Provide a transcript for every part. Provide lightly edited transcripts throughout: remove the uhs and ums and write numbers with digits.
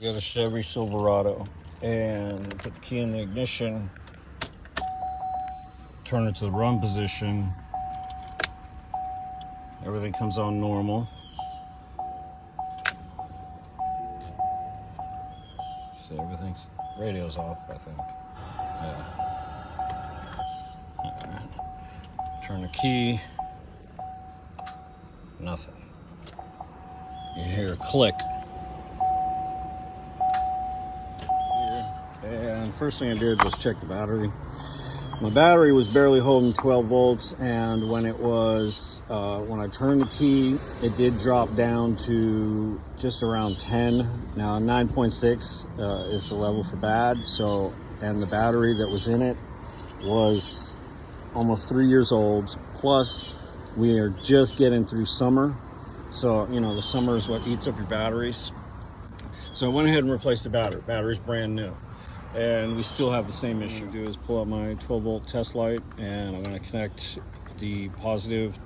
We got a Chevy Silverado, and put the key in the ignition, turn it to the run position. Everything comes on normal. So everything's, radio's off, I think. Yeah. All right. Turn the key. Nothing. You hear a click. And first thing I did was check the battery. My battery was barely holding 12 volts, and when it was, when I turned the key, it did drop down to just around 10. Now 9.6 is the level for bad. So, and the battery that was in it was almost 3 years old. Plus, we are just getting through summer. So, you know, the summer is what eats up your batteries. So I went ahead and replaced the battery. Battery's brand new. And we still have the same issue. What I'm gonna do is pull out my 12 volt test light, and I'm gonna connect the positive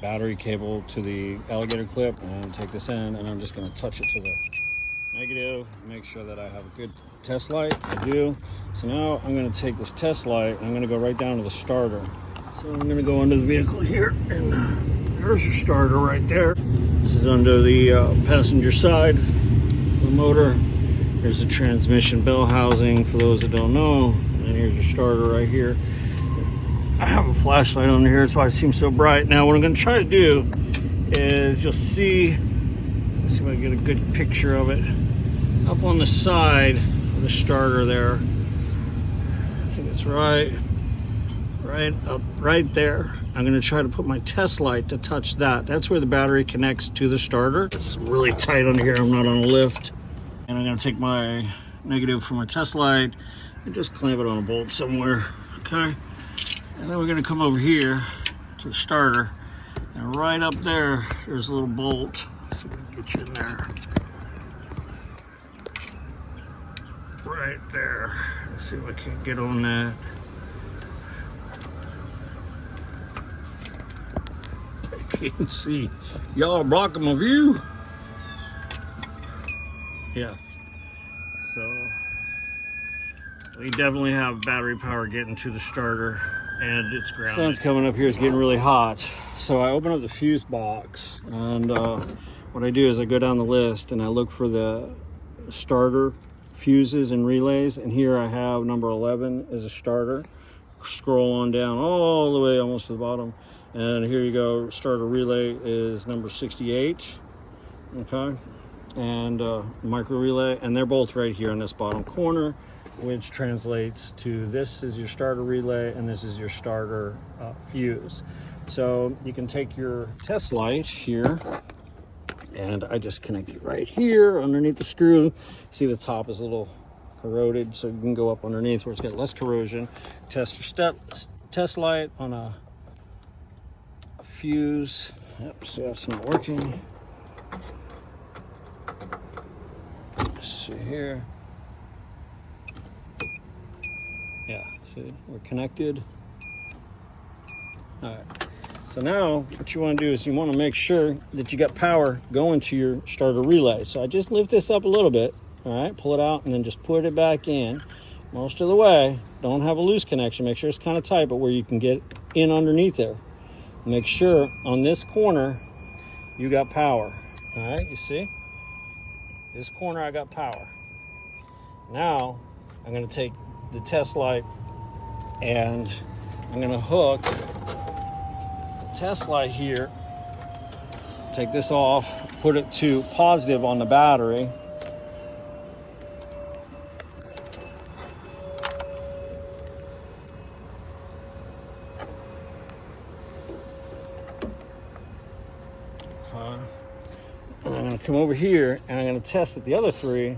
battery cable to the alligator clip and take this in, and I'm just gonna touch it to the negative, make sure that I have a good test light. I do. So now I'm gonna take this test light and I'm gonna go right down to the starter. So I'm gonna go under the vehicle here, and there's your starter right there. This is under the passenger side, the motor. Here's the transmission bell housing for those that don't know. And here's your starter right here. I have a flashlight under here, that's why it seems so bright. Now what I'm gonna try to do is, you'll see, let's see if I can get a good picture of it. Up on the side of the starter there. I think it's right up right there. I'm gonna try to put my test light to touch that. That's where the battery connects to the starter. It's really tight under here, I'm not on a lift. And I'm gonna take my negative from my test light and just clamp it on a bolt somewhere, okay? And then we're gonna come over here to the starter, and right up there, there's a little bolt. Let's see if we can get you in there. Right there. Let's see if I can get on that. I can't see. Y'all are blocking my view. Yeah, so we definitely have battery power getting to the starter, and it's grounded. Sun's coming up here, it's getting really hot. So I open up the fuse box, and what I do is I go down the list and I look for the starter fuses and relays, and here I have number 11 is a starter. Scroll on down all the way almost to the bottom, and here you go, starter relay is number 68, okay? And micro relay, and they're both right here in this bottom corner, which translates to this is your starter relay and this is your starter fuse. So you can take your test light here, and I just connect it right here underneath the screw. See, the top is a little corroded, so you can go up underneath where it's got less corrosion. Test your test light on a fuse. Yep, so that's not working. See here. Yeah, see, we're connected. All right. So now what you want to do is you want to make sure that you got power going to your starter relay. So I just lift this up a little bit, all right, pull it out, and then just put it back in most of the way. Don't have a loose connection. Make sure it's kind of tight, but where you can get in underneath there. Make sure on this corner you got power. All right, you see? This corner I got power. Now I'm going to take the test light and I'm going to hook the test light here, take this off, put it to positive on the battery. Okay. And I'm going to come over here and I'm going to test that the other three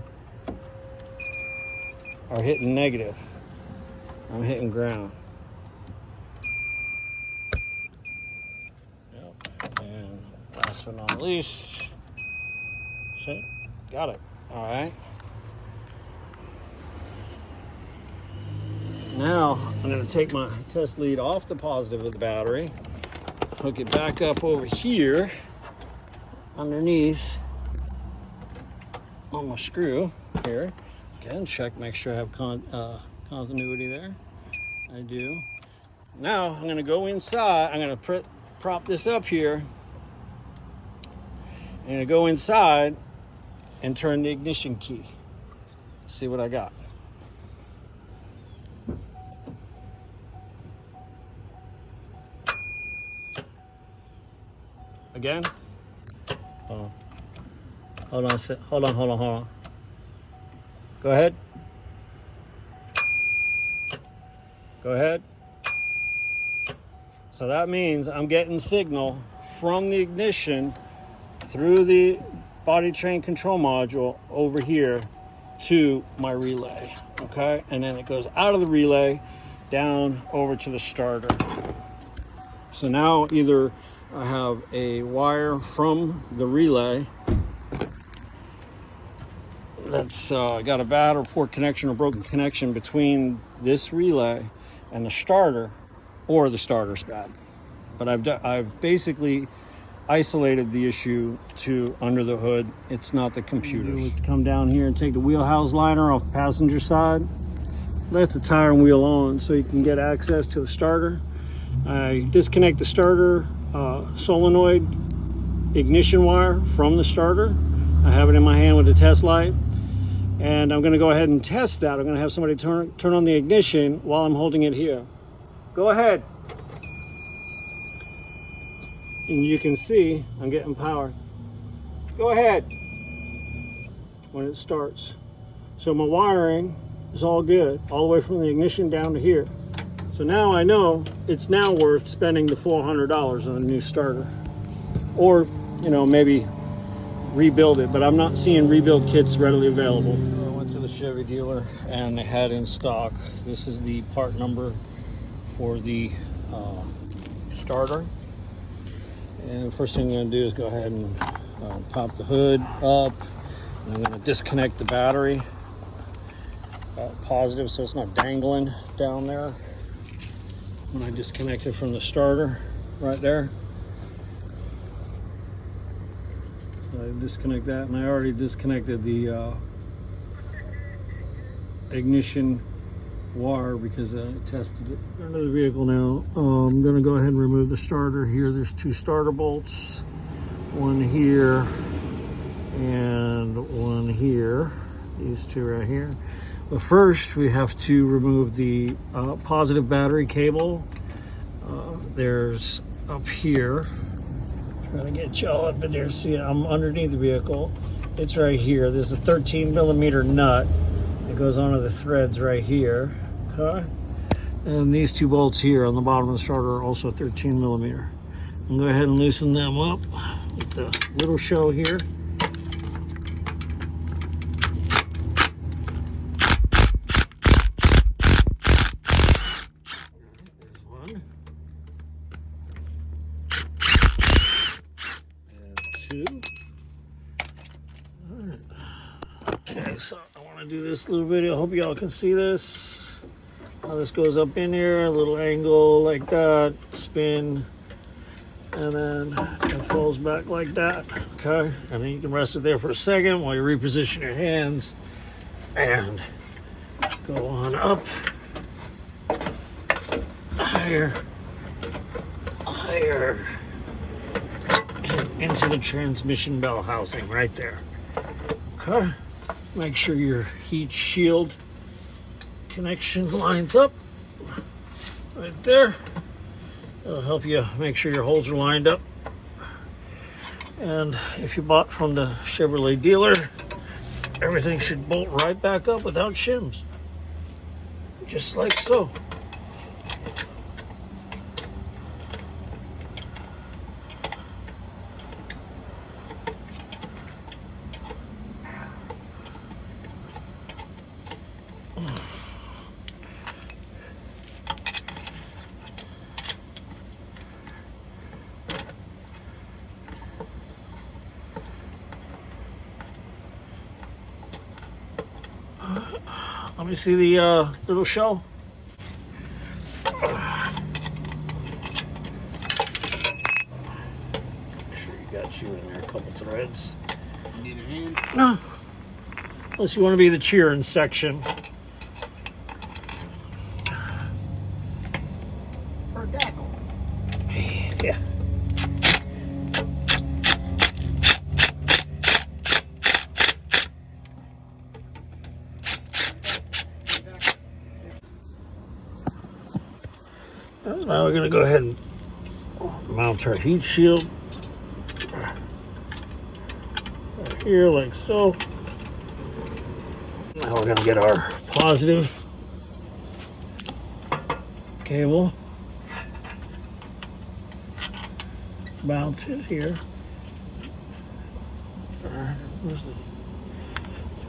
are hitting negative. I'm hitting ground. Yep. And last but not least, see, got it. All right. Now I'm going to take my test lead off the positive of the battery, hook it back up over here underneath on my screw here. Again, check, make sure I have continuity there. I do. Now I'm going to go inside. I'm going to prop this up here. I'm going to go inside and turn the ignition key. See what I got. Again. Hold on. Go ahead. Go ahead. So that means I'm getting signal from the ignition through the body train control module over here to my relay, okay? And then it goes out of the relay down over to the starter. So now either I have a wire from the relay that's got a bad or poor connection or broken connection between this relay and the starter, or the starter's bad. But I've basically isolated the issue to under the hood. It's not the computer. To come down here and take the wheelhouse liner off the passenger side, let the tire and wheel on so you can get access to the starter. I disconnect the starter solenoid ignition wire from the starter. I have it in my hand with a test light, and I'm going to go ahead and test that. I'm going to have somebody turn on the ignition while I'm holding it here. Go ahead. And you can see I'm getting power. Go ahead when it starts. So my wiring is all good, all the way from the ignition down to here. So now I know it's now worth spending the $400 on a new starter. Or, you know, maybe rebuild it, but I'm not seeing rebuild kits readily available. I went to the Chevy dealer and they had in stock, this is the part number for the starter. And the first thing I'm going to do is go ahead and pop the hood up. And I'm going to disconnect the battery, positive, so it's not dangling down there. When I disconnect it from the starter, right there. So I disconnect that, and I already disconnected the ignition wire because I tested it. Under the vehicle now. I'm going to go ahead and remove the starter here. There's two starter bolts, one here and one here. These two right here. But first, we have to remove the positive battery cable. There's up here. Trying to get y'all up in there. See, I'm underneath the vehicle. It's right here. There's a 13mm nut that goes onto the threads right here. Okay. And these two bolts here on the bottom of the starter are also 13mm. I'm going to go ahead and loosen them up with the little show here. There's one. And two. All right. Okay, so I want to do this little video. I hope y'all can see this. How this goes up in here, a little angle like that, spin, and then it falls back like that, okay? And then you can rest it there for a second while you reposition your hands and go on up, higher, and into the transmission bell housing right there, okay? Make sure your heat shield connection lines up right there. It'll help you make sure your holes are lined up. And if you bought from the Chevrolet dealer, everything should bolt right back up without shims, just like so. Let me see the little shell. Make sure you got you in there, a couple threads. You need a hand? No. Unless you want to be the cheering section. Or Dackle. Yeah. Now we're going to go ahead and mount our heat shield right here like so. Now we're going to get our positive cable mounted here. Where's the...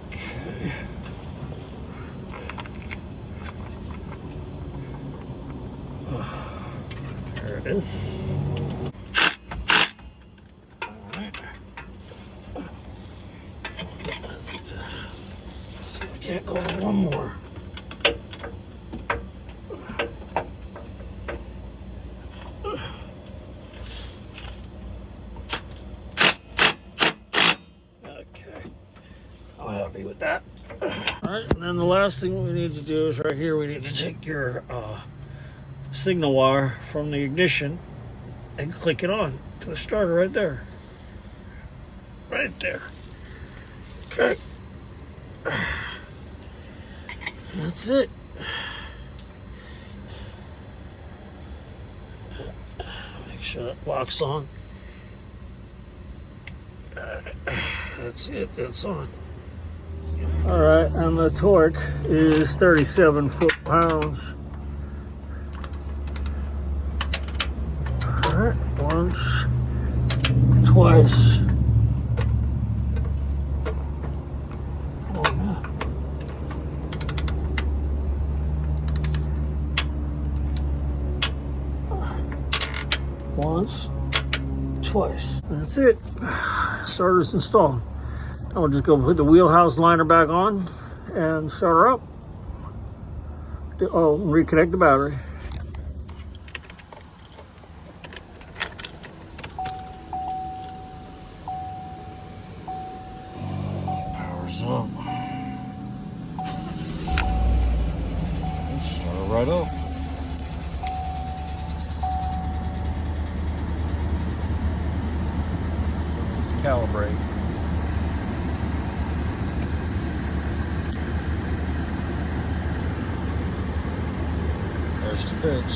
Okay. There it is. All right. Let's see if we can't go one more. Okay. I'm happy with that. All right, and then the last thing we need to do is right here, we need to take your signal wire from the ignition and click it on to the starter right there. Right there. Okay. That's it. Make sure that locks on. That's it, it's on. All right, and the torque is 37 foot-pounds. All right, once, twice. Once, twice. That's it. Starter's installed. I'll just go put the wheelhouse liner back on and start her up. Oh, reconnect the battery. Power's up. Start her right up. Calibrate. There's the fix.